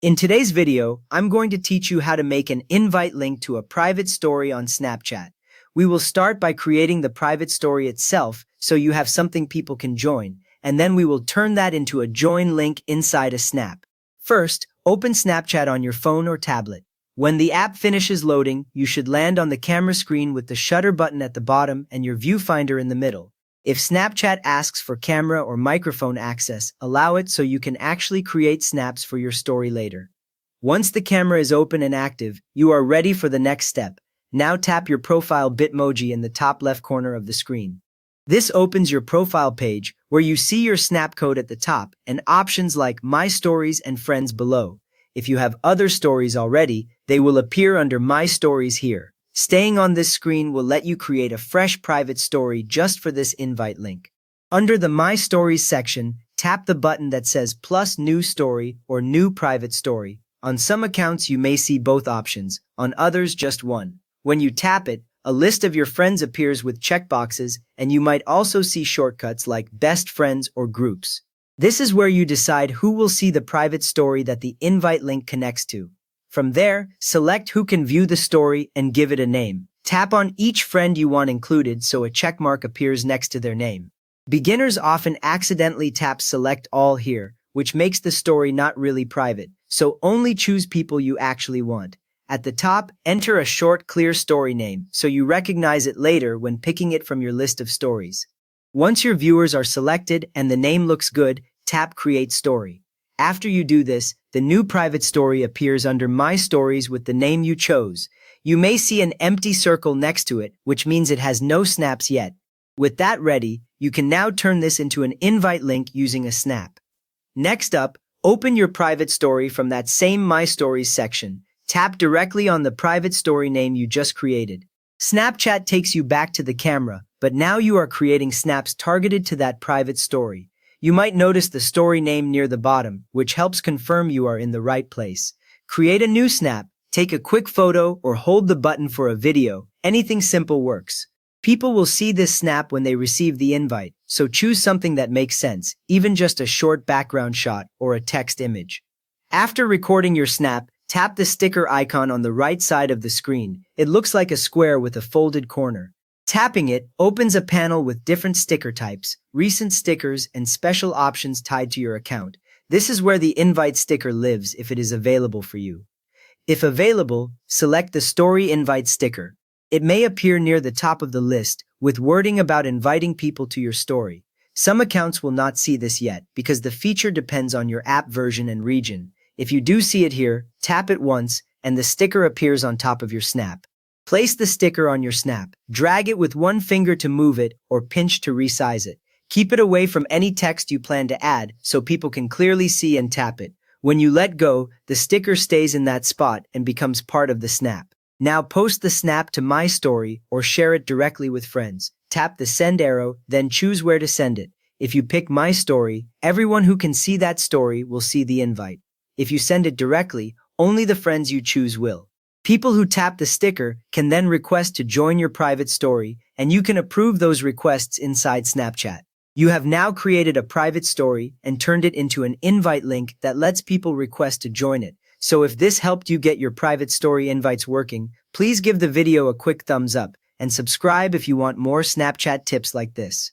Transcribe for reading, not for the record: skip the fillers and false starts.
In today's video, I'm going to teach you how to make an invite link to a private story on Snapchat. We will start by creating the private story itself so you have something people can join, and then we will turn that into a join link inside a snap. First, open Snapchat on your phone or tablet. When the app finishes loading, you should land on the camera screen with the shutter button at the bottom and your viewfinder in the middle. If Snapchat asks for camera or microphone access, allow it so you can actually create snaps for your story later. Once the camera is open and active, you are ready for the next step. Now tap your profile Bitmoji in the top left corner of the screen. This opens your profile page where you see your snap code at the top and options like My Stories and Friends below. If you have other stories already, they will appear under My Stories here. Staying on this screen will let you create a fresh private story just for this invite link. Under the My Stories section, tap the button that says plus new story or new private story. On some accounts you may see both options, on others just one. When you tap it, a list of your friends appears with checkboxes, and you might also see shortcuts like best friends or groups. This is where you decide who will see the private story that the invite link connects to. From there, select who can view the story and give it a name. Tap on each friend you want included so a checkmark appears next to their name. Beginners often accidentally tap Select All here, which makes the story not really private, so only choose people you actually want. At the top, enter a short, clear story name so you recognize it later when picking it from your list of stories. Once your viewers are selected and the name looks good, tap Create Story. After you do this, the new private story appears under My Stories with the name you chose. You may see an empty circle next to it, which means it has no snaps yet. With that ready, you can now turn this into an invite link using a snap. Next up, open your private story from that same My Stories section. Tap directly on the private story name you just created. Snapchat takes you back to the camera, but now you are creating snaps targeted to that private story. You might notice the story name near the bottom, which helps confirm you are in the right place. Create a new snap, take a quick photo, or hold the button for a video. Anything simple works. People will see this snap when they receive the invite, so choose something that makes sense, even just a short background shot or a text image. After recording your snap, tap the sticker icon on the right side of the screen. It looks like a square with a folded corner. Tapping it opens a panel with different sticker types, recent stickers, and special options tied to your account. This is where the invite sticker lives if it is available for you. If available, select the Story Invite sticker. It may appear near the top of the list with wording about inviting people to your story. Some accounts will not see this yet because the feature depends on your app version and region. If you do see it here, tap it once and the sticker appears on top of your snap. Place the sticker on your snap, drag it with one finger to move it, or pinch to resize it. Keep it away from any text you plan to add so people can clearly see and tap it. When you let go, the sticker stays in that spot and becomes part of the snap. Now post the snap to My Story or share it directly with friends. Tap the send arrow, then choose where to send it. If you pick My Story, everyone who can see that story will see the invite. If you send it directly, only the friends you choose will. People who tap the sticker can then request to join your private story, and you can approve those requests inside Snapchat. You have now created a private story and turned it into an invite link that lets people request to join it. So if this helped you get your private story invites working, please give the video a quick thumbs up and subscribe if you want more Snapchat tips like this.